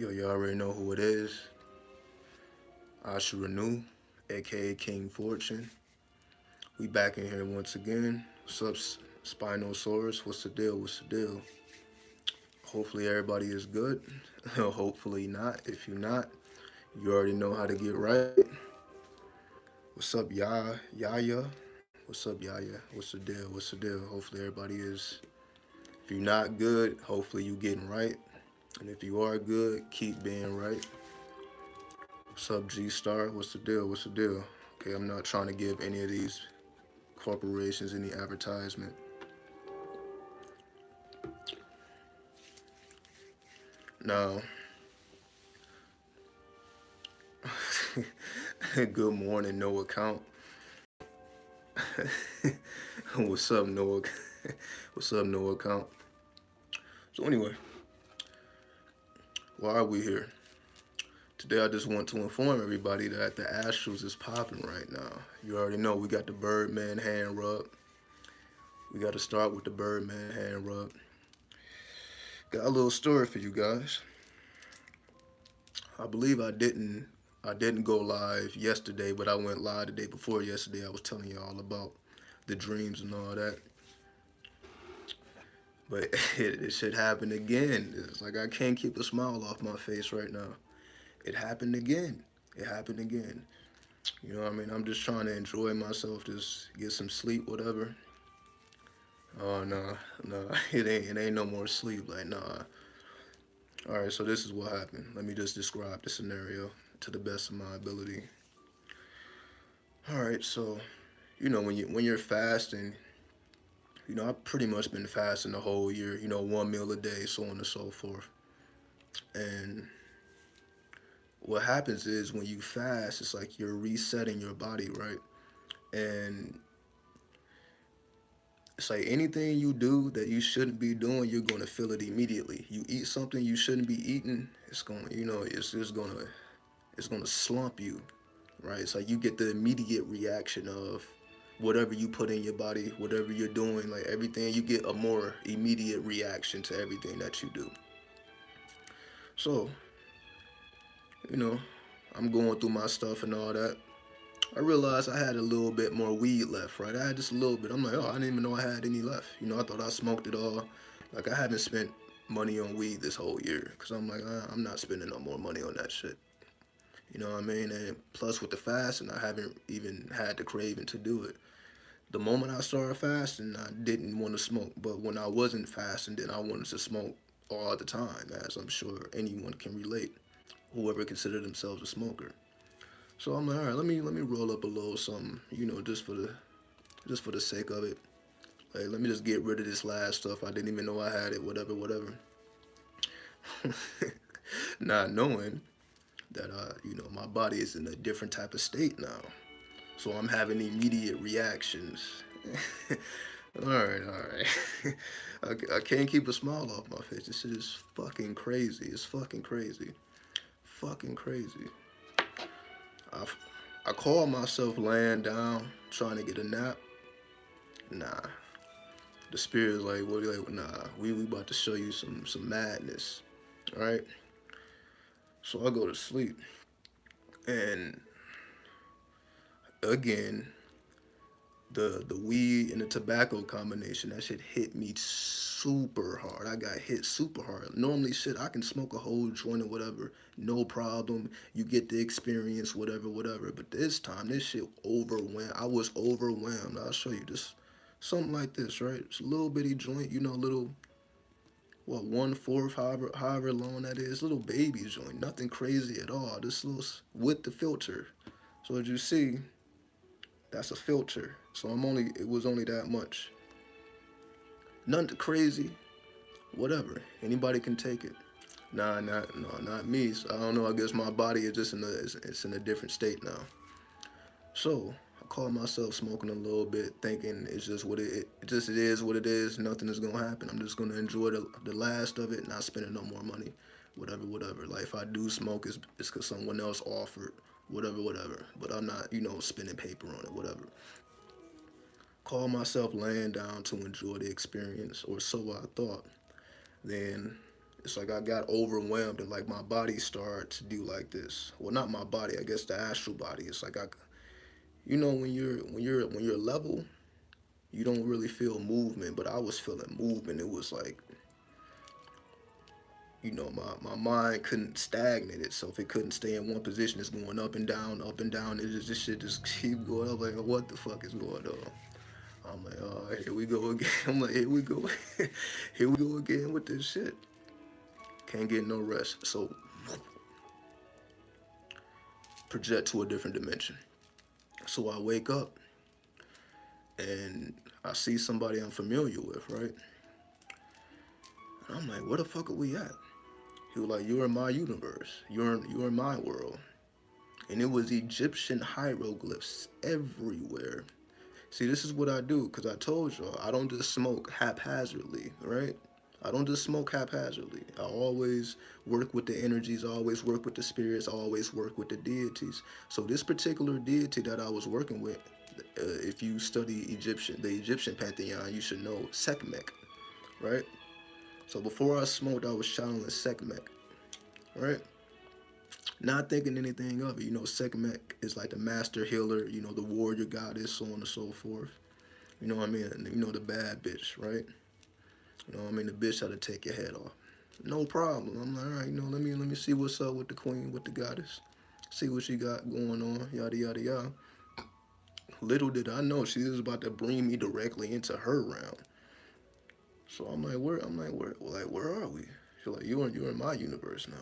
Yo, you already know who it is. AshaRenu, aka King Fortune. We back in here once again. What's up, Spinosaurus? What's the deal? What's the deal? Hopefully everybody is good. Hopefully not. If you're not, you already know how to get right. What's up, Yaya? What's up, Yaya? What's the deal? What's the deal? Hopefully everybody is. If you're not good, hopefully you getting right. And if you are good, keep being right. What's up, G Star? What's the deal? What's the deal? Okay, I'm not trying to give any of these corporations any advertisement. Now, good morning, no account. What's up, no? What's up, no account? So anyway, why are we here? Today I just want to inform everybody that the Astrals is popping right now. You already know we got the Birdman hand rub. We got to start with the Birdman hand rub. Got a little story for you guys. I believe I didn't go live yesterday, but I went live the day before yesterday. I was telling y'all about the dreams and all that. But it should happen again. It's like I can't keep a smile off my face right now. It happened again. It happened again. You know what I mean? I'm just trying to enjoy myself, just get some sleep, whatever. Oh no, no, it ain't no more sleep. Like nah. All right, so this is what happened. Let me just describe the scenario to the best of my ability. All right, so when you're fasting, I've pretty much been fasting the whole year. One meal a day, so on and so forth. And what happens is when you fast, it's like you're resetting your body, right? And it's like anything you do that you shouldn't be doing, you're gonna feel it immediately. You eat something you shouldn't be eating, it's going, it's gonna slump you, right? It's like you get the immediate reaction of whatever you put in your body, whatever you're doing, like everything, you get a more immediate reaction to everything that you do. So, you know, I'm going through my stuff and all that. I realized I had a little bit more weed left, right? I had just a little bit. I'm like, oh, I didn't even know I had any left. I thought I smoked it all. Like, I haven't spent money on weed this whole year because I'm like, I'm not spending no more money on that shit. You know what I mean? And plus, with the fasting, I haven't even had the craving to do it. The moment I started fasting, I didn't want to smoke. But when I wasn't fasting, then I wanted to smoke all the time, as I'm sure anyone can relate, whoever considered themselves a smoker. So I'm like, all right, let me roll up a little something, just for the sake of it. Like, let me just get rid of this last stuff. I didn't even know I had it. Whatever, whatever. Not knowing that my body is in a different type of state now. So I'm having immediate reactions. All right, all right. I can't keep a smile off my face. This shit is fucking crazy. It's fucking crazy. Fucking crazy. I, I call myself laying down, trying to get a nap. Nah. The spirit is like, what? Like, nah. We about to show you some madness. All right. So I go to sleep, and again, the weed and the tobacco combination, that shit hit me super hard. I got hit super hard. Normally, shit, I can smoke a whole joint or whatever, no problem. You get the experience, whatever, whatever. But this time, this shit overwhelmed. I was overwhelmed. I'll show you this. Something like this, right? It's a little bitty joint, little, what, 1/4, however long that is. Little baby joint. Nothing crazy at all. This little, with the filter. So as you see, that's a filter. So it was only that much. Nothing crazy. Whatever. Anybody can take it. Not me. So I don't know. I guess my body is just it's in a different state now. So I call myself smoking a little bit, thinking it's just it is what it is. Nothing is gonna happen. I'm just gonna enjoy the last of it, not spending no more money. Whatever, whatever. Like if I do smoke, it's because someone else offered. Whatever, whatever. But I'm not, spending paper on it. Whatever. Call myself laying down to enjoy the experience, or so I thought. Then It's like I got overwhelmed and like my body started to do like this. Well, not my body, I guess the astral body. It's like you know, when you're level, you don't really feel movement, but I was feeling movement. It was like, you know, my mind couldn't stagnate itself. It couldn't stay in one position. It's going up and down, up and down. It just this shit just keep going up. Like, what the fuck is going on? I'm like, oh, here we go again. I'm like, here we go, here we go again with this shit. Can't get no rest. So project to a different dimension. So I wake up and I see somebody I'm familiar with, right? And I'm like, where the fuck are we at? He was like, you're in my universe. You're in my world. And it was Egyptian hieroglyphs everywhere. See, this is what I do, because I told y'all, I don't just smoke haphazardly, right? I don't just smoke haphazardly. I always work with the energies, I always work with the spirits, I always work with the deities. So this particular deity that I was working with, if you study the Egyptian pantheon, you should know Sekhmet, right? So before I smoked, I was channeling Sekhmet, right? Not thinking anything of it. You know, Sekhmet is like the master healer, you know, the warrior goddess, so on and so forth. You know what I mean? You know, the bad bitch, right? You know what I mean? The bitch had to take your head off. No problem. I'm like, all right, you know, let me see what's up with the queen, with the goddess. See what she got going on, yada yada yada. Little did I know she was about to bring me directly into her realm. So where are we? She's like, you're in my universe now.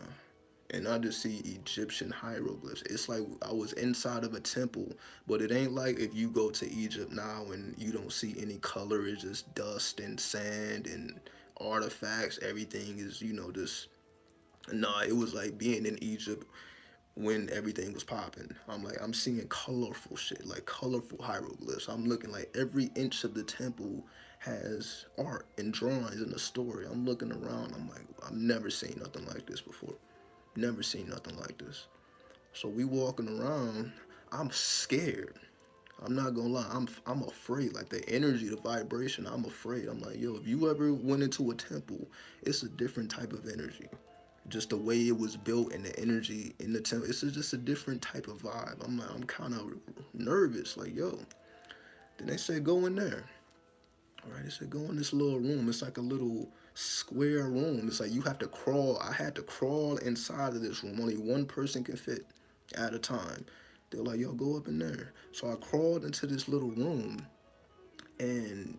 And I just see Egyptian hieroglyphs. It's like I was inside of a temple, but it ain't like if you go to Egypt now and you don't see any color. It's just dust and sand and artifacts. Everything is, you know, just nah. It was like being in Egypt when everything was popping. I'm like, I'm seeing colorful shit, like colorful hieroglyphs. I'm looking like every inch of the temple has art and drawings and a story. I'm looking around. I'm like, I've never seen nothing like this before. Never seen nothing like this. So we walking around. I'm scared. I'm not gonna lie. I'm afraid. Like the energy, the vibration. I'm afraid. I'm like, yo, if you ever went into a temple, it's a different type of energy. Just the way it was built and the energy in the temple. It's just a different type of vibe. I'm like, I'm kind of nervous. Like, yo. Then they said go in there. All right, they said go in this little room. It's like a little square room. It's like you have to crawl. I had to crawl inside of this room. Only one person can fit at a time. They're like, yo, go up in there. So I crawled into this little room, and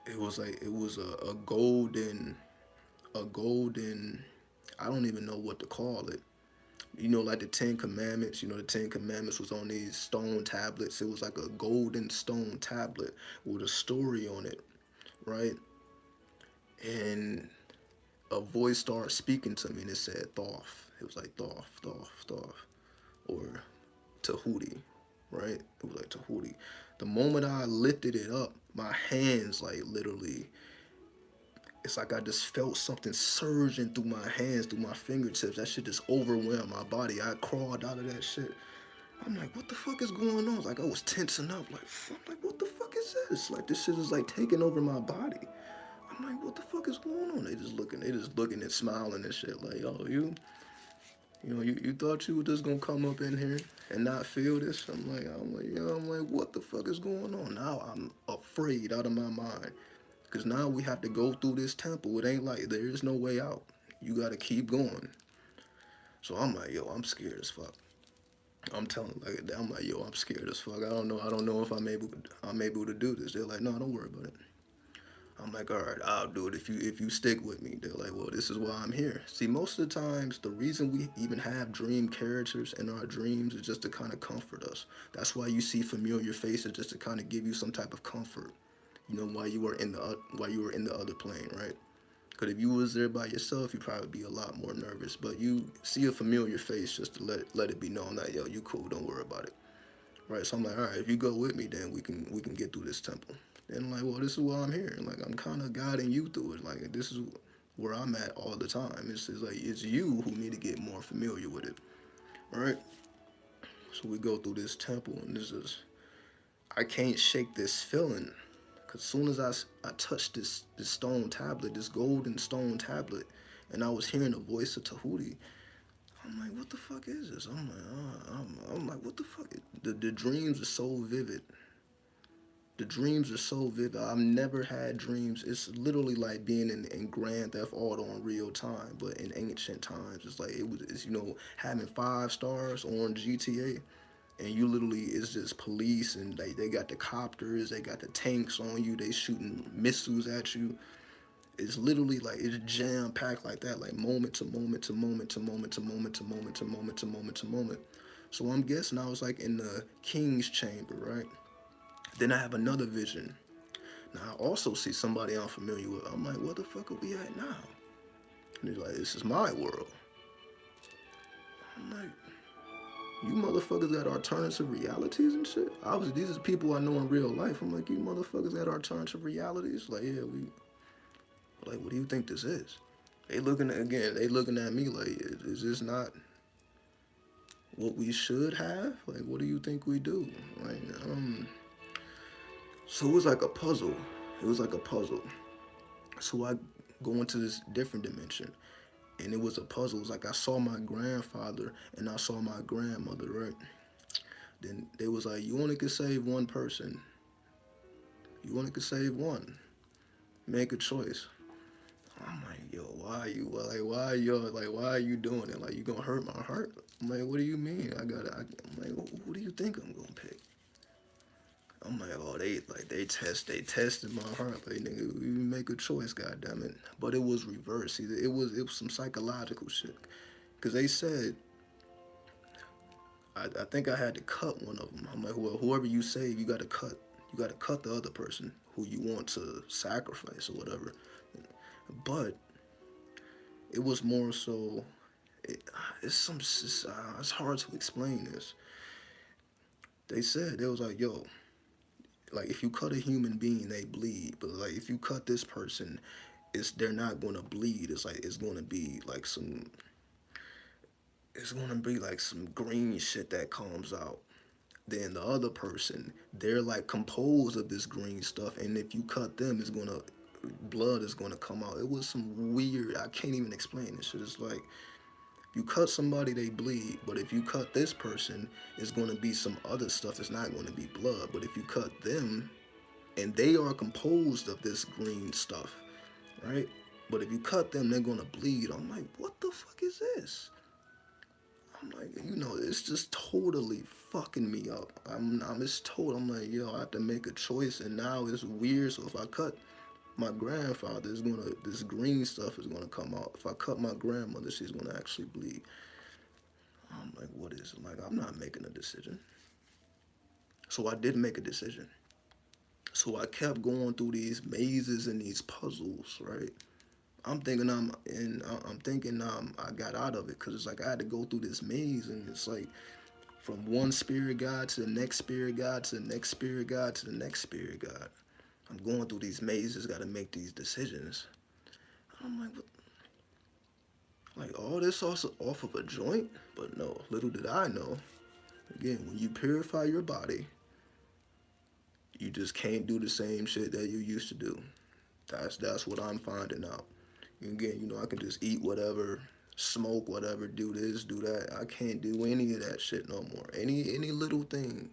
it was a golden. I don't even know what to call it. You know, like the Ten Commandments. You know, the Ten Commandments was on these stone tablets. It was like a golden stone tablet with a story on it, right? And a voice started speaking to me and it said Thoth. It was like Thoth, Thoth, Thoth, or Tahuti, right? It was like Tahuti. The moment I lifted it up, my hands like literally, it's like I just felt something surging through my hands, through my fingertips. That shit just overwhelmed my body. I crawled out of that shit. I'm like, what the fuck is going on? Like I was tensing up. Like, fuck, like what the fuck is this? Like this shit is like taking over my body. I'm like, what the fuck is going on? They just looking and smiling and shit. Like, oh, you know, you thought you were just gonna come up in here and not feel this? I'm like, what the fuck is going on? Now I'm afraid out of my mind. Cause now we have to go through this temple. It ain't like there is no way out. You gotta keep going. So I'm like, yo, I'm scared as fuck. I'm telling like I'm like, yo, I'm scared as fuck. I don't know if I'm able to do this. They're like, no, don't worry about it. I'm like, all right, I'll do it if you stick with me. They're like, well, this is why I'm here. See, most of the times, the reason we even have dream characters in our dreams is just to kind of comfort us. That's why you see familiar faces, just to kind of give you some type of comfort. You know, while you were in the other plane, right? Because if you was there by yourself, you'd probably be a lot more nervous. But you see a familiar face just to let it be known that yo, you cool, don't worry about it, right? So I'm like, all right, if you go with me, then we can get through this temple. And I'm like, well, this is why I'm here. Like I'm kind of guiding you through it. Like this is where I'm at all the time. It's just like it's you who need to get more familiar with it, right? So we go through this temple, and this is I can't shake this feeling Cause soon as I touched this stone tablet, this golden stone tablet, and I was hearing the voice of Tahuti. I'm like, what the fuck is this? I'm like, I'm like, what the fuck? The dreams are so vivid. The dreams are so vivid. I've never had dreams. It's literally like being in Grand Theft Auto in real time, but in ancient times. It's like it's having 5 stars on GTA, and you literally it's just police, and they got the copters, they got the tanks on you, they shooting missiles at you. It's literally like it's jam packed like that, like moment to moment to moment to moment to moment to moment to moment to moment to moment. So I'm guessing I was like in the king's chamber, right? Then I have another vision. Now I also see somebody I'm familiar with. I'm like, what the fuck are we at now? And he's like, this is my world. I'm like, you motherfuckers got alternative realities and shit. These are people I know in real life. I'm like, you motherfuckers got alternative realities. Like, yeah, we. Like, what do you think this is? They looking at me like, is this not what we should have? Like, what do you think we do? Like, so it was like a puzzle. It was like a puzzle. So I go into this different dimension, and it was a puzzle. It was like I saw my grandfather and I saw my grandmother, right? Then they was like, you only could save one person. You only could save one. Make a choice. I'm like, yo, why are you doing it? Like, you gonna hurt my heart? I'm like, what do you mean? I'm like, what do you think I'm gonna pick? I'm like, oh, they tested my heart. Like, nigga, you make a choice, goddamn it. But it was reversed. See, it was some psychological shit. Cause they said, I think I had to cut one of them. I'm like, well, whoever you save, you gotta cut. You gotta cut the other person who you want to sacrifice or whatever. But it was more so. It's hard to explain this. They said they was like, yo, like if you cut a human being, they bleed. But like if you cut this person, they're not gonna bleed. It's like it's gonna be like some green shit that comes out. Then the other person, they're like composed of this green stuff, and if you cut them, blood is gonna come out. It was some weird. I can't even explain this shit. It's like you cut somebody, they bleed, but if you cut this person, it's gonna be some other stuff. It's not gonna be blood. But if you cut them, and they are composed of this green stuff, right? But if you cut them, they're gonna bleed. I'm like, what the fuck is this? I'm like, it's just totally fucking me up. I'm like, yo, I have to make a choice, and now it's weird. So if I cut my grandfather, this green stuff is gonna come out. If I cut my grandmother, she's gonna actually bleed. I'm like, what is it? Like, I'm not making a decision. So I did make a decision. So I kept going through these mazes and these puzzles, right? I'm thinking I got out of it because it's like I had to go through this maze, and it's like from one spirit guide to the next spirit guide to the next spirit guide to the next spirit guide. I'm going through these mazes, got to make these decisions. I'm like, what? Like all this also off of a joint? But no, little did I know. Again, when you purify your body, you just can't do the same shit that you used to do. That's what I'm finding out. Again, I can just eat whatever, smoke whatever, do this, do that. I can't do any of that shit no more. Any little thing.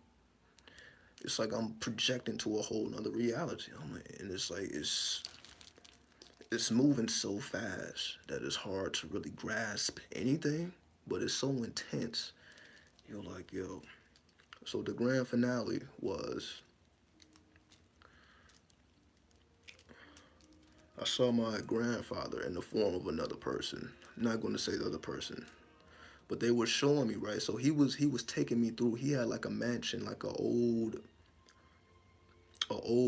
It's like I'm projecting to a whole nother reality. And it's like it's moving so fast that it's hard to really grasp anything, but it's so intense. You're like, yo. So the grand finale was I saw my grandfather in the form of another person. I'm not going to say the other person, but they were showing me, right. So he was taking me through. He had like a mansion, like a old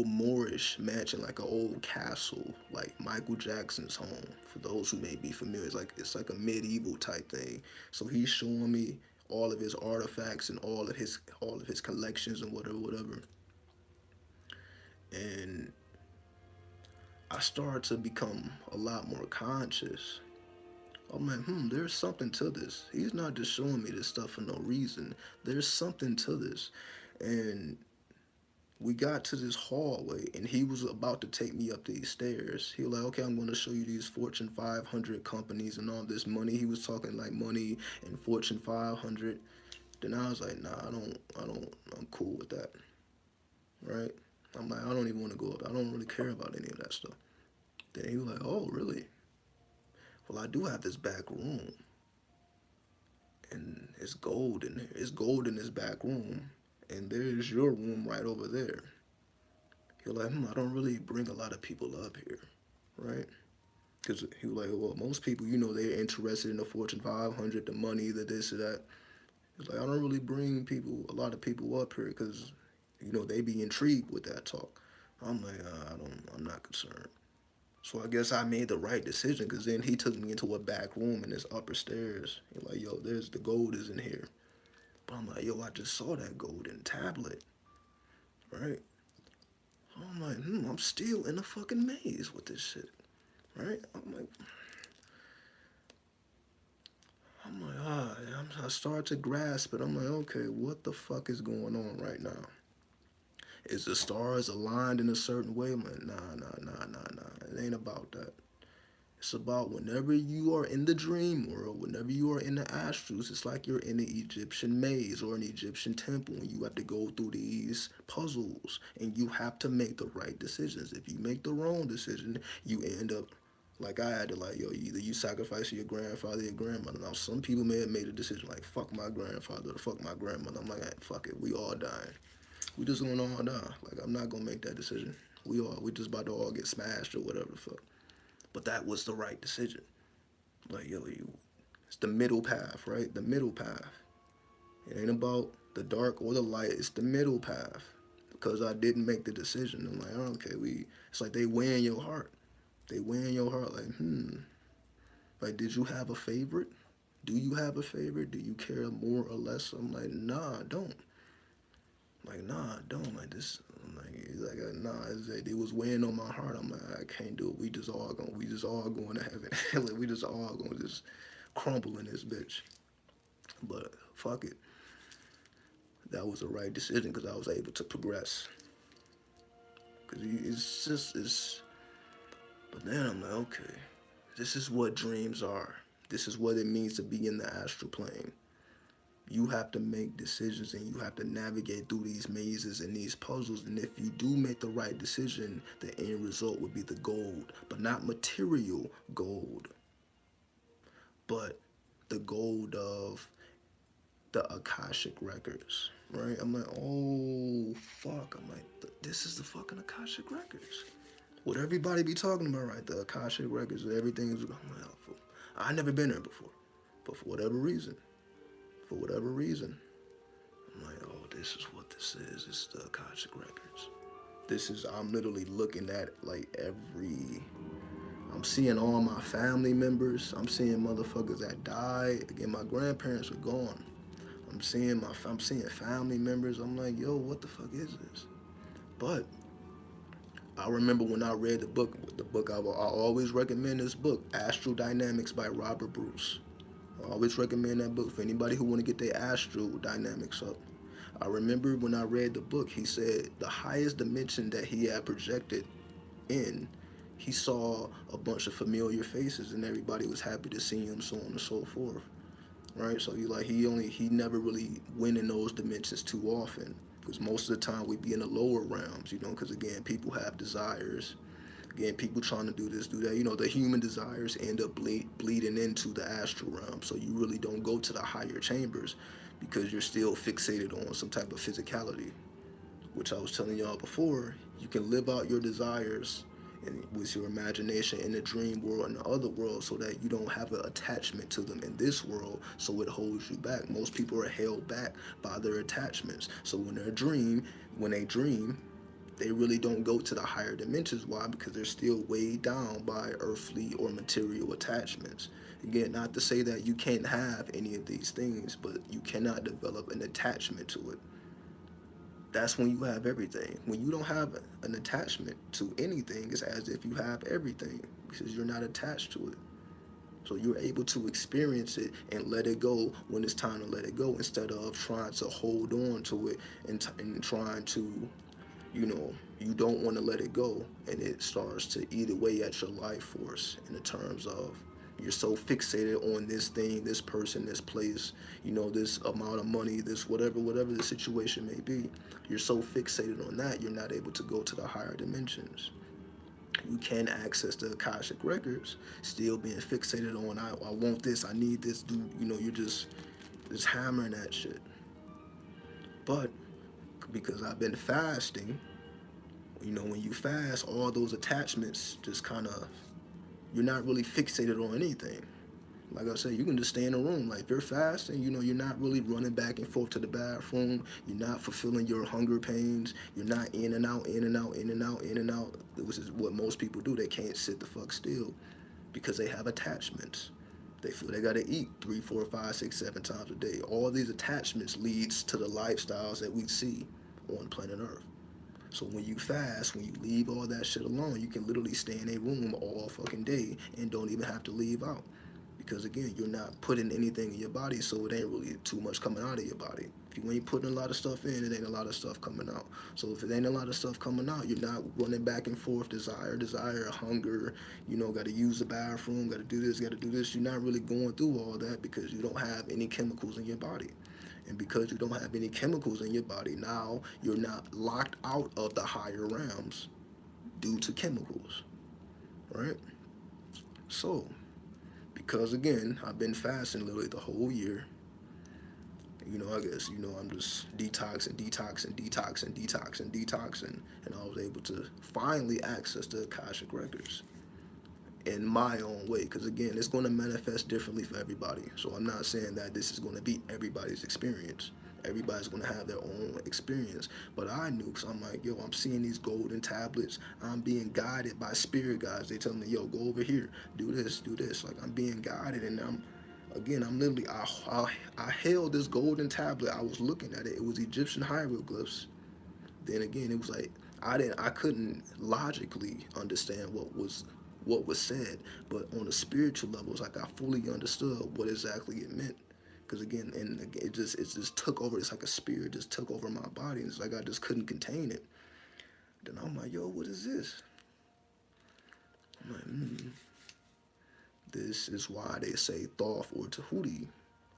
Moorish mansion, like an old castle, like Michael Jackson's home. For those who may be familiar, it's like a medieval type thing. So he's showing me all of his artifacts and all of his collections and whatever. And I started to become a lot more conscious. I'm like, there's something to this. He's not just showing me this stuff for no reason. There's something to this. And We got to this hallway and he was about to take me up these stairs. He was like, okay, I'm going to show you these Fortune 500 companies and all this money. He was talking like money and Fortune 500. Then I was like, nah, I'm cool with that, right? I'm like, I don't even want to go up. I don't really care about any of that stuff. Then he was like, oh, really? Well, I do have this back room and it's gold in here. It's gold in this back room. And there's your room right over there. He was like, I don't really bring a lot of people up here, right? Because he was like, well, most people, they're interested in the Fortune 500, the money, the this or that. He's like, I don't really bring a lot of people up here because, they be intrigued with that talk. I'm like, I'm not concerned. So I guess I made the right decision because then he took me into a back room in this upper stairs. He's like, yo, there's the gold is in here. But I'm like, yo, I just saw that golden tablet, right? I'm like, I'm still in a fucking maze with this shit, right? I start to grasp it. I'm like, okay, what the fuck is going on right now? Is the stars aligned in a certain way? I'm like, nah. It ain't about that. It's about whenever you are in the dream world, whenever you are in the astrals, it's like you're in an Egyptian maze or an Egyptian temple and you have to go through these puzzles and you have to make the right decisions. If you make the wrong decision, you end up like I had to like, yo, either you sacrifice your grandfather or your grandmother. Now some people may have made a decision like fuck my grandfather or fuck my grandmother. I'm like, hey, fuck it, we all dying. We just gonna all die. Like I'm not gonna make that decision. We just about to all get smashed or whatever the fuck. But that was the right decision. Like, yo, it's the middle path, right? The middle path. It ain't about the dark or the light. It's the middle path. Because I didn't make the decision. I'm like, oh, okay, it's like they weigh in your heart. They weigh in your heart like, like, did you have a favorite? Do you have a favorite? Do you care more or less? I'm like, nah, I don't. Like, nah, I don't. Like, this, nah, it was weighing on my heart. I'm like, I can't do it. We just all going to heaven. Like, we just all going to just crumble in this bitch. But fuck it. That was the right decision because I was able to progress. Because but then I'm like, okay, this is what dreams are. This is what it means to be in the astral plane. You have to make decisions and you have to navigate through these mazes and these puzzles. And if you do make the right decision, the end result would be the gold, but not material gold, but the gold of the Akashic records, right? I'm like, oh, fuck. I'm like, this is the fucking Akashic records. What everybody be talking about, right? The Akashic records, everything is, I'm like, oh, I never been there before, but for whatever reason, I'm like, oh, this is what this is. It's the Akashic records. I'm literally looking at like I'm seeing all my family members. I'm seeing motherfuckers that died. Again, my grandparents are gone. I'm seeing family members. I'm like, yo, what the fuck is this? But I remember when I read the book. I always recommend this book, Astro Dynamics by Robert Bruce. I always recommend that book for anybody who want to get their astral dynamics up. I remember when I read the book, he said the highest dimension that he had projected in, he saw a bunch of familiar faces and everybody was happy to see him, so on and so forth. Right? So he never really went in those dimensions too often. Because most of the time we be in the lower realms, because again, people have desires. Again, people trying to do this, do that. The human desires end up bleeding into the astral realm. So you really don't go to the higher chambers because you're still fixated on some type of physicality. Which I was telling y'all before, you can live out your desires with your imagination in the dream world and the other world so that you don't have an attachment to them in this world, so it holds you back. Most people are held back by their attachments. So when they dream, they really don't go to the higher dimensions. Why? Because they're still weighed down by earthly or material attachments. Again, not to say that you can't have any of these things, but you cannot develop an attachment to it. That's when you have everything. When you don't have an attachment to anything, it's as if you have everything because you're not attached to it. So you're able to experience it and let it go when it's time to let it go instead of trying to hold on to it and trying to you don't want to let it go, and it starts to eat away at your life force in the terms of you're so fixated on this thing, this person, this place, this amount of money, this whatever the situation may be. You're so fixated on that, you're not able to go to the higher dimensions. You can access the Akashic records, still being fixated on I want this, I need this, dude. You're just hammering that shit. But because I've been fasting, when you fast, all those attachments just kind of, you're not really fixated on anything. Like I said, you can just stay in a room. Like if you're fasting, you're not really running back and forth to the bathroom. You're not fulfilling your hunger pains. You're not in and out, in and out, in and out, in and out, which is what most people do. They can't sit the fuck still because they have attachments. They feel they gotta eat 3, 4, 5, 6, 7 times a day. All these attachments leads to the lifestyles that we see on planet Earth. So when you fast, when you leave all that shit alone, you can literally stay in a room all fucking day and don't even have to leave out. Because again, you're not putting anything in your body, so it ain't really too much coming out of your body. If you ain't putting a lot of stuff in, it ain't a lot of stuff coming out. So if it ain't a lot of stuff coming out, you're not running back and forth, desire, hunger, gotta use the bathroom, gotta do this, You're not really going through all that because you don't have any chemicals in your body. And because you don't have any chemicals in your body, now you're not locked out of the higher realms due to chemicals, right? So, because again, I've been fasting literally the whole year. I guess, I'm just detoxing, and I was able to finally access the Akashic Records in my own way. Because again, it's going to manifest differently for everybody. So I'm not saying that this is going to be everybody's experience. Everybody's going to have their own experience. But I knew, because I'm like, yo, I'm seeing these golden tablets. I'm being guided by spirit guides. They tell me, yo, go over here, do this, do this. Like, I'm being guided, and I'm literally, I held this golden tablet. I was looking at it. It was Egyptian hieroglyphs. Then again, it was like, I couldn't logically understand what was said, but on a spiritual level, it's like I fully understood what exactly it meant. Because again, it just took over. It's like a spirit just took over my body. And it's like I just couldn't contain it. Then I'm like, yo, what is this? I'm like, this is why they say Thoth or Tahuti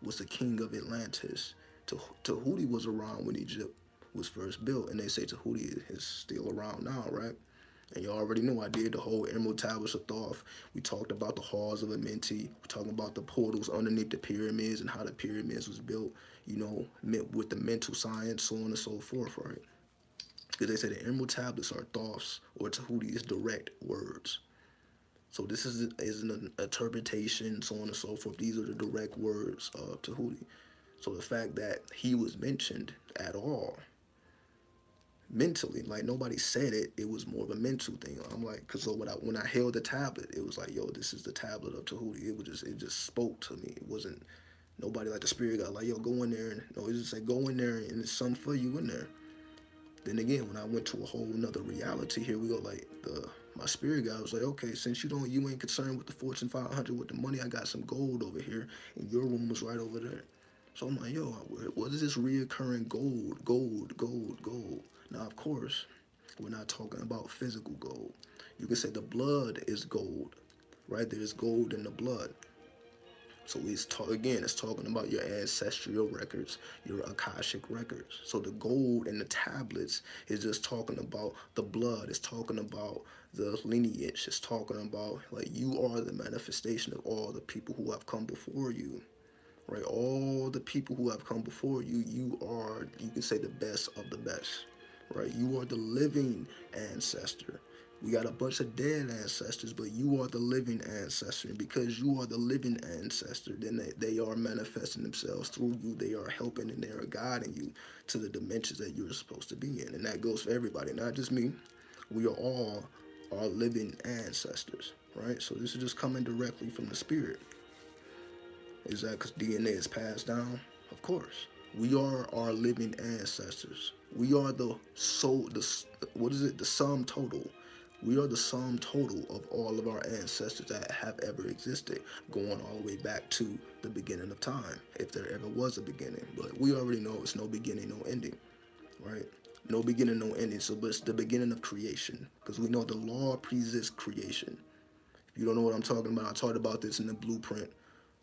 was the king of Atlantis. Tahuti was around when Egypt was first built, and they say Tahuti is still around now, right? And you already know I did the whole Emerald Tablets of Thoth. We talked about the halls of Amenti. We talking about the portals underneath the pyramids and how the pyramids was built, with the mental science, so on and so forth, right? Because they say the Emerald Tablets are Thoth's or Tahuti's direct words. So this is an interpretation, so on and so forth. These are the direct words of Tahuti. So the fact that he was mentioned at all, mentally, like nobody said it, it was more of a mental thing. I'm like, cause so when I held the tablet, it was like, yo, this is the tablet of Tahuti. It just spoke to me. It wasn't nobody like the spirit guy like, yo, go in there, and no, it just said go in there and there's something for you in there. Then again, when I went to a whole nother reality, here we go, like my spirit guy was like, okay, since you ain't concerned with the Fortune 500 with the money, I got some gold over here, and your room was right over there. So I'm like, yo, what is this reoccurring gold? Now, of course, we're not talking about physical gold. You can say the blood is gold, right? There's gold in the blood. So it's talking about your ancestral records, your Akashic records. So the gold in the tablets is just talking about the blood. It's talking about the lineage. It's talking about, like, you are the manifestation of all the people who have come before you. Right, all the people who have come before you, you can say the best of the best. Right, you are the living ancestor. We got a bunch of dead ancestors, but you are the living ancestor. And because you are the living ancestor, then they are manifesting themselves through you. They are helping and they are guiding you to the dimensions that you're supposed to be in. And that goes for everybody, not just me. We are all our living ancestors, right? So this is just coming directly from the spirit. Is that because DNA is passed down? Of course. We are our living ancestors. We are the sum total. We are the sum total of all of our ancestors that have ever existed, going all the way back to the beginning of time, if there ever was a beginning. But we already know it's no beginning, no ending, right? No beginning, no ending. So, but it's the beginning of creation, because we know the law pre-exists creation. If you don't know what I'm talking about, I talked about this in the blueprint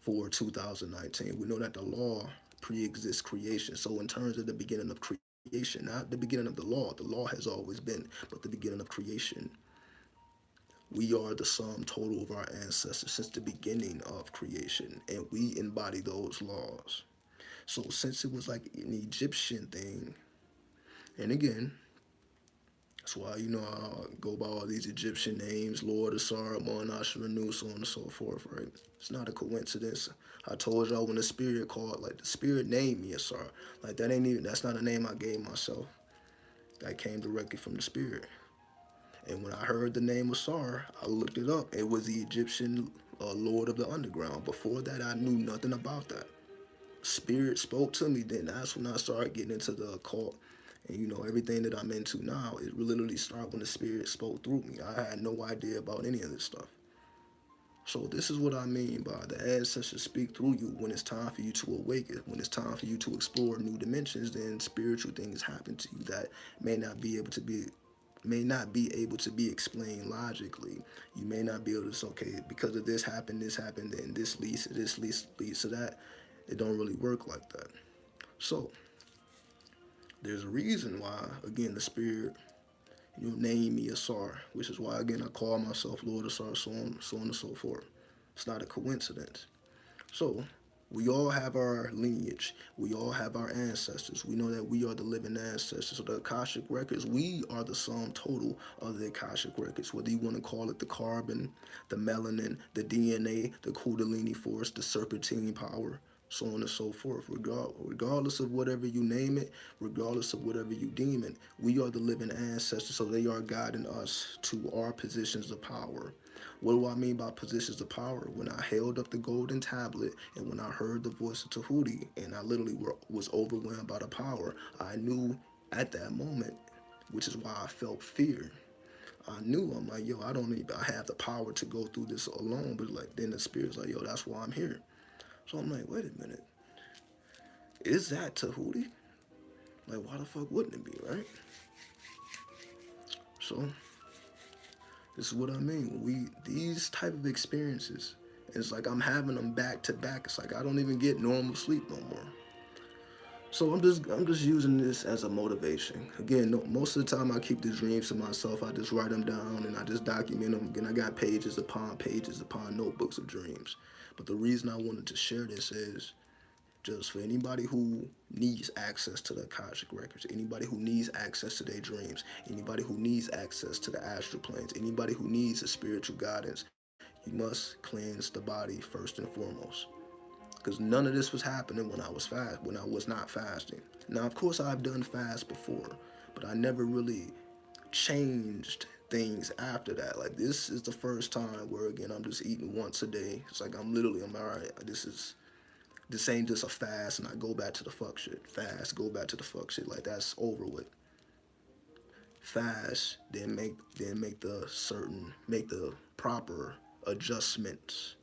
for 2019. We know that the law pre-exists creation. So, in terms of the beginning of creation, not the beginning of the law has always been, but the beginning of creation. We are the sum total of our ancestors since the beginning of creation, and we embody those laws. So, since it was like an Egyptian thing, and again, that's why, I go by all these Egyptian names, Lord, Asar, Amon, AshaRenu, so on and so forth, right? It's not a coincidence. I told y'all when the spirit called, like the spirit named me Asar. Like that's not a name I gave myself. That came directly from the spirit. And when I heard the name Asar, I looked it up. It was the Egyptian Lord of the Underground. Before that, I knew nothing about that. Spirit spoke to me, then that's when I started getting into the occult. And everything that I'm into now, it literally started when the spirit spoke through me. I had no idea about any of this stuff. So this is what I mean by the ancestors speak through you when it's time for you to awaken, when it's time for you to explore new dimensions. Then spiritual things happen to you that may not be able to be explained logically. You may not be able to say, okay, because of this happened, then this leads to that. It don't really work like that. So there's a reason why, again, the spirit, name me Asar, which is why, again, I call myself Lord Asar, so on and so forth. It's not a coincidence. So we all have our lineage. We all have our ancestors. We know that we are the living ancestors. So the Akashic records, we are the sum total of the Akashic records. Whether you want to call it the carbon, the melanin, the DNA, the Kundalini force, the serpentine power, so on and so forth. Regardless of whatever you name it, regardless of whatever you deem it, we are the living ancestors. So they are guiding us to our positions of power. What do I mean by positions of power? When I held up the golden tablet and when I heard the voice of Tahuti and I literally was overwhelmed by the power, I knew at that moment, which is why I felt fear. I knew, I'm like, yo, I have the power to go through this alone. But like, then the spirit's like, yo, that's why I'm here. So I'm like, wait a minute. Is that Tahuti? Like, why the fuck wouldn't it be, right? So this is what I mean. These type of experiences, it's like I'm having them back to back. It's like I don't even get normal sleep no more. So I'm just using this as a motivation. Again, no, most of the time I keep the dreams to myself. I just write them down and I just document them. Again, I got pages upon notebooks of dreams. But the reason I wanted to share this is just for anybody who needs access to the Akashic records, anybody who needs access to their dreams, anybody who needs access to the astral planes, anybody who needs a spiritual guidance, you must cleanse the body first and foremost. Because none of this was happening when I was not fasting. Now, of course, I've done fast before, but I never really changed things after that. Like this is the first time where again I'm just eating once a day. It's like I'm all right. This ain't just a fast and I go back to the fuck shit. Fast, go back to the fuck shit. Like that's over with. Fast, make the proper adjustments.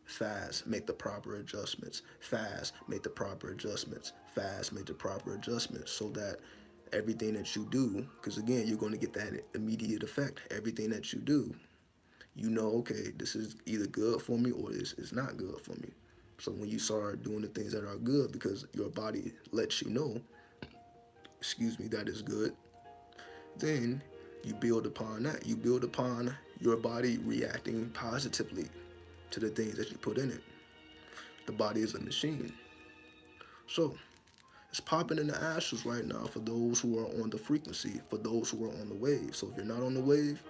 Fast, make the proper adjustments. Fast, make the proper adjustments. Fast, make the proper adjustments so that everything that you do, because again, you're going to get that immediate effect. Everything that you do, okay, this is either good for me or this is not good for me. So when you start doing the things that are good because your body lets you know, that is good, then you build upon that. You build upon your body reacting positively to the things that you put in it. The body is a machine. So it's popping in the astrals right now for those who are on the frequency, for those who are on the wave. So if you're not on the wave,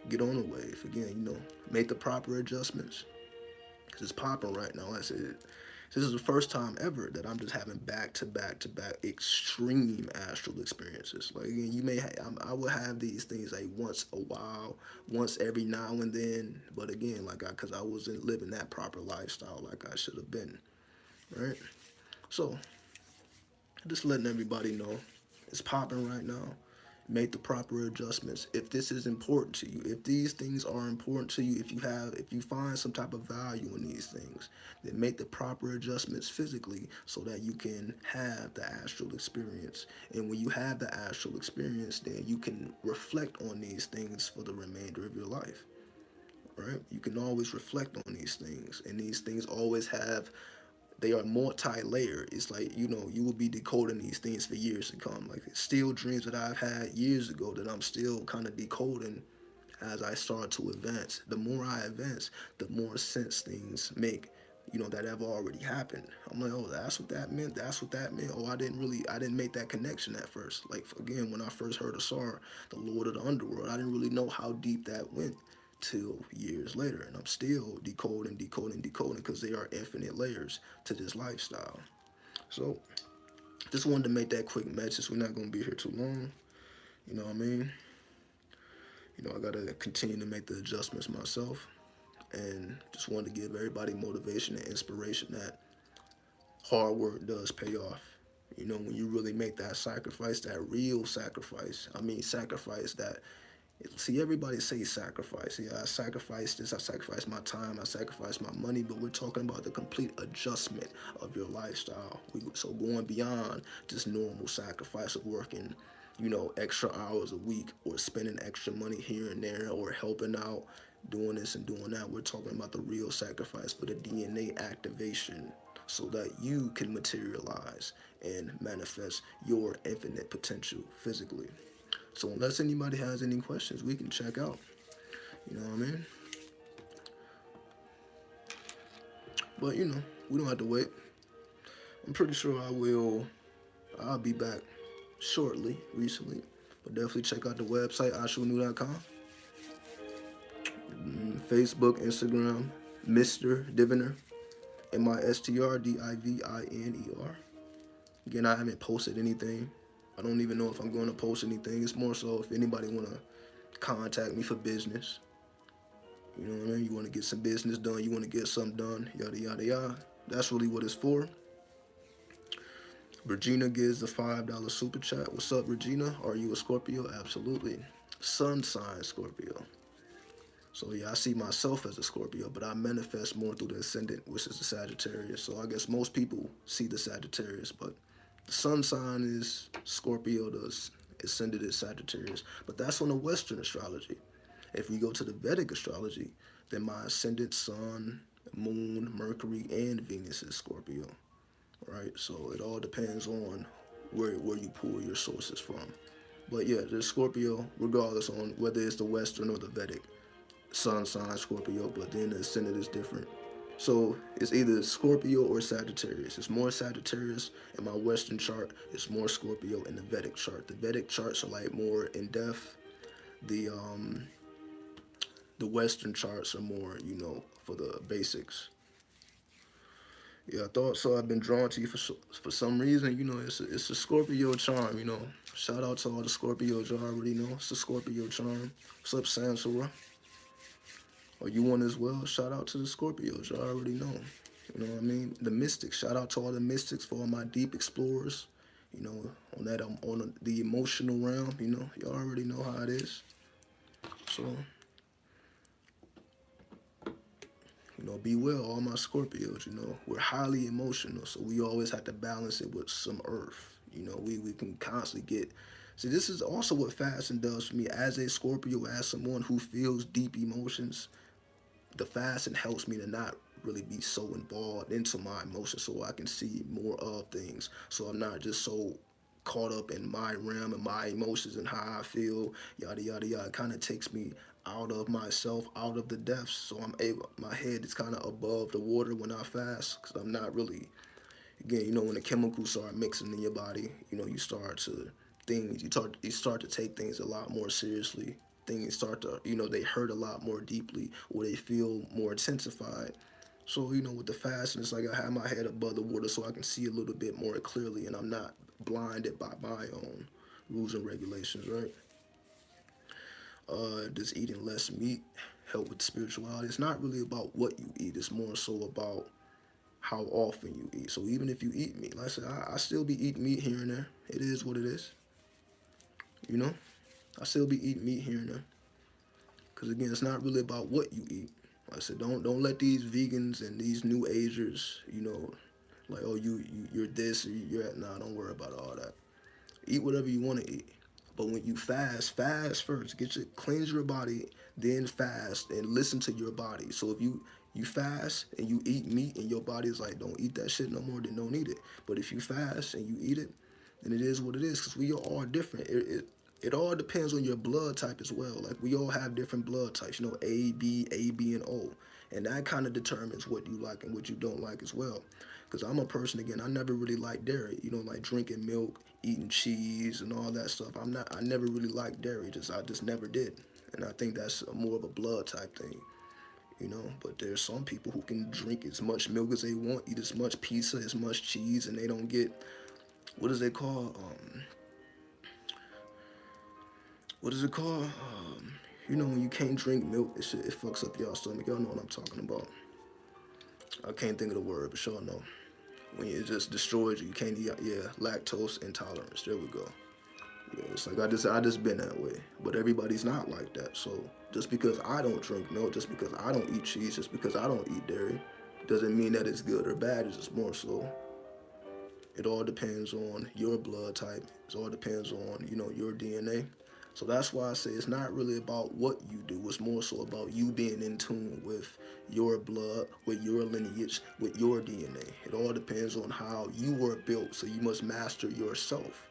get on the wave. Again, make the proper adjustments. Because it's popping right now. I said, this is the first time ever that I'm just having back to back to back extreme astral experiences. Like again, I will have these things like once a while, once every now and then. But again, because I wasn't living that proper lifestyle like I should have been, right? So just letting everybody know it's popping right now. Make the proper adjustments. If this is important to you, if these things are important to you, if you find some type of value in these things, then make the proper adjustments physically so that you can have the astral experience. And when you have the astral experience, then you can reflect on these things for the remainder of your life. Right? You can always reflect on these things, and these things always have, they are multi-layered. It's like, you will be decoding these things for years to come. Like, it's still dreams that I've had years ago that I'm still kind of decoding as I start to advance. The more I advance, the more sense things make, that have already happened. I'm like, oh, that's what that meant. That's what that meant. Oh, I didn't make that connection at first. Like, again, when I first heard of Sar, the Lord of the Underworld, I didn't really know how deep that went till years later, and I'm still decoding, decoding, decoding, because there are infinite layers to this lifestyle. So, just wanted to make that quick message. We're not gonna be here too long. You know what I mean? I gotta continue to make the adjustments myself, and just wanted to give everybody motivation and inspiration that hard work does pay off. When you really make that sacrifice, that real sacrifice. I mean, sacrifice that. See, everybody say sacrifice. Yeah, I sacrificed this, I sacrificed my time, I sacrificed my money, but we're talking about the complete adjustment of your lifestyle. So going beyond just normal sacrifice of working, extra hours a week, or spending extra money here and there, or helping out, doing this and doing that. We're talking about the real sacrifice for the DNA activation so that you can materialize and manifest your infinite potential physically. So unless anybody has any questions, we can check out. You know what I mean? But we don't have to wait. I'm pretty sure I'll be back shortly, recently. But definitely check out the website, AshaRenu.com. Facebook, Instagram, Mr. Diviner, MistrDiviner. Again, I haven't posted anything. I don't even know if I'm going to post anything. It's more so if anybody want to contact me for business. You know what I mean? You want to get some business done. You want to get something done. Yada, yada, yada. That's really what it's for. Regina gives the $5 super chat. What's up, Regina? Are you a Scorpio? Absolutely. Sun sign Scorpio. So yeah, I see myself as a Scorpio, but I manifest more through the ascendant, which is the Sagittarius. So I guess most people see the Sagittarius, but the sun sign is Scorpio, the ascendant is Sagittarius. But that's on the Western astrology. If we go to the Vedic astrology, then my ascendant, sun, moon, Mercury, and Venus is Scorpio. Right? So it all depends on where you pull your sources from. But yeah, the Scorpio, regardless on whether it's the Western or the Vedic, sun sign Scorpio, but then the ascendant is different. So it's either Scorpio or Sagittarius. It's more Sagittarius in my Western chart. It's more Scorpio in the Vedic chart. The Vedic charts are like more in depth. The Western charts are more, for the basics. Yeah, I thought so. I've been drawn to you for some reason. It's a Scorpio charm. Shout out to all the Scorpios. You already know it's a Scorpio charm. What's up, Sansora? Or you one as well? Shout out to the Scorpios. You already know. You know what I mean? The mystics. Shout out to all the mystics, for all my deep explorers. On that on the emotional realm. You already know how it is. So. Be well, all my Scorpios, we're highly emotional, so we always have to balance it with some earth. We can constantly get. See, this is also what fasting does for me as a Scorpio, as someone who feels deep emotions. The fasting helps me to not really be so involved into my emotions so I can see more of things. So I'm not just so caught up in my realm and my emotions and how I feel, yada, yada, yada. It kind of takes me out of myself, out of the depths. So my head is kind of above the water when I fast, because I'm not really, again, when the chemicals start mixing in your body, you start to take things a lot more seriously. Things start to, they hurt a lot more deeply, or they feel more intensified. So, with the fasting, it's like I have my head above the water so I can see a little bit more clearly, and I'm not blinded by my own rules and regulations, right? Does eating less meat help with spirituality? It's not really about what you eat. It's more so about how often you eat. So even if you eat meat, like I said, I still be eating meat here and there. It is what it is. I still be eating meat here and there. Because again, it's not really about what you eat. Like I said, don't let these vegans and these new agers, like, oh, you're this or you're that. Nah, don't worry about all that. Eat whatever you want to eat. But when you fast first. Cleanse your body, then fast and listen to your body. So if you fast and you eat meat and your body is like, don't eat that shit no more, then don't eat it. But if you fast and you eat it, then it is what it is. Because we are all different. It all depends on your blood type as well. Like we all have different blood types. A, B, and O, and that kind of determines what you like and what you don't like as well. Because I'm a person, again, I never really liked dairy. Like drinking milk, eating cheese, and all that stuff. I never really liked dairy. I just never did. And I think that's more of a blood type thing. But there's some people who can drink as much milk as they want, eat as much pizza, as much cheese, and they don't get, what is it called? What is it called? When you can't drink milk, it fucks up y'all stomach. Y'all know what I'm talking about. I can't think of the word, but y'all know. When it just destroys you, you can't eat. Yeah, lactose intolerance. There we go. Yeah, it's like I just been that way, but everybody's not like that. So just because I don't drink milk, just because I don't eat cheese, just because I don't eat dairy, doesn't mean that it's good or bad. It's just more so. It all depends on your blood type. It all depends on your DNA. So that's why I say it's not really about what you do. It's more so about you being in tune with your blood, with your lineage, with your DNA. It all depends on how you were built. So you must master yourself.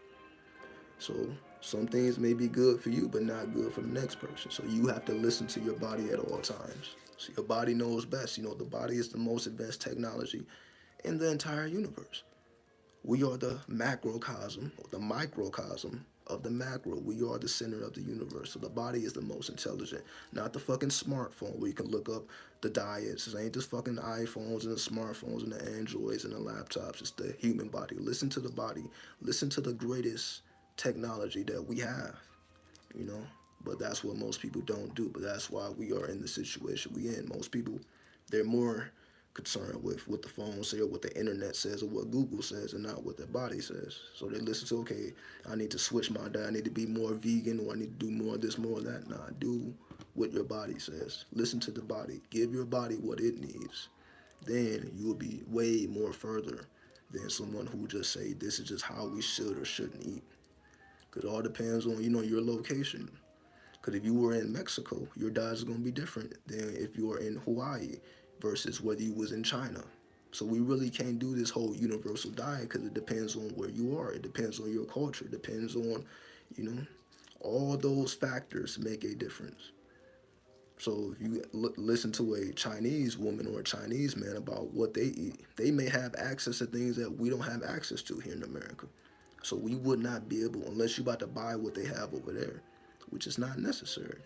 So some things may be good for you, but not good for the next person. So you have to listen to your body at all times. So your body knows best. The body is the most advanced technology in the entire universe. We are the macrocosm, or the microcosm of the macro. We are the center of the universe. So the body is the most intelligent, not the fucking smartphone where you can look up the diets. It ain't just fucking the iPhones and the smartphones and the Androids and the laptops. It's the human body. Listen to the body. Listen to the greatest technology that we have, But that's what most people don't do. But that's why we are in the situation we in. Most people, they're more concerned with what the phone say or what the internet says or what Google says and not what their body says. So they listen to, okay, I need to switch my diet. I need to be more vegan, or I need to do more of this, more of that. Nah, do what your body says. Listen to the body. Give your body what it needs. Then you will be way more further than someone who just say this is just how we should or shouldn't eat. It all depends on, your location. Because if you were in Mexico, your diet is going to be different than if you were in Hawaii versus whether you was in China. So we really can't do this whole universal diet because it depends on where you are. It depends on your culture. It depends on, all those factors make a difference. So if you listen to a Chinese woman or a Chinese man about what they eat, they may have access to things that we don't have access to here in America. So we would not be able, unless you're about to buy what they have over there, which is not necessary.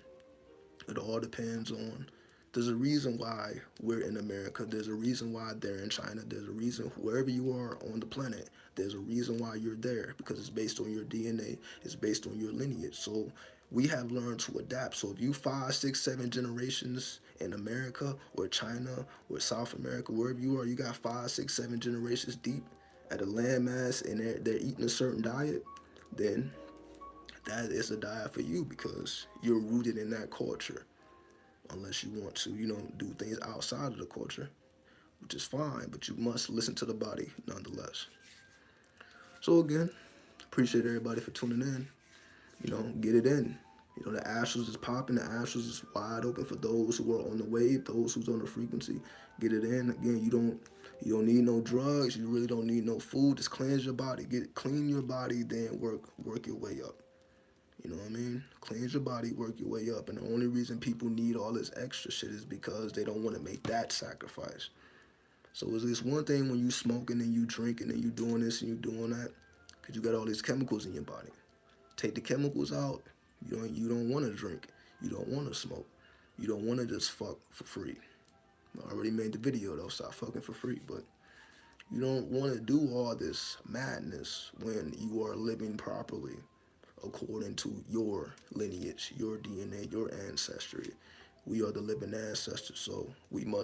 It all depends on, there's a reason why we're in America. There's a reason why they're in China. There's a reason wherever you are on the planet, there's a reason why you're there, because it's based on your DNA. It's based on your lineage. So we have learned to adapt. So if you 5, 6, 7 generations in America or China or South America, wherever you are, you got 5, 6, 7 generations deep at a landmass and they're eating a certain diet, then that is a diet for you because you're rooted in that culture. Unless you want to, do things outside of the culture, which is fine, but you must listen to the body nonetheless. So again, appreciate everybody for tuning in. Get it in. The Astrals is popping. The Astrals is wide open for those who are on the wave, those who's on the frequency. Get it in. Again, you don't need no drugs. You really don't need no food. Just cleanse your body. Clean your body, then work your way up. You know what I mean? Cleanse your body, work your way up. And the only reason people need all this extra shit is because they don't want to make that sacrifice. So it's one thing when you smoking and you drinking and you doing this and you doing that, because you got all these chemicals in your body. Take the chemicals out. You don't want to drink. You don't want to smoke. You don't want to just fuck for free. I already made the video though, stop fucking for free. But you don't want to do all this madness when you are living properly according to your lineage, your DNA, your ancestry. We are the living ancestors, so we must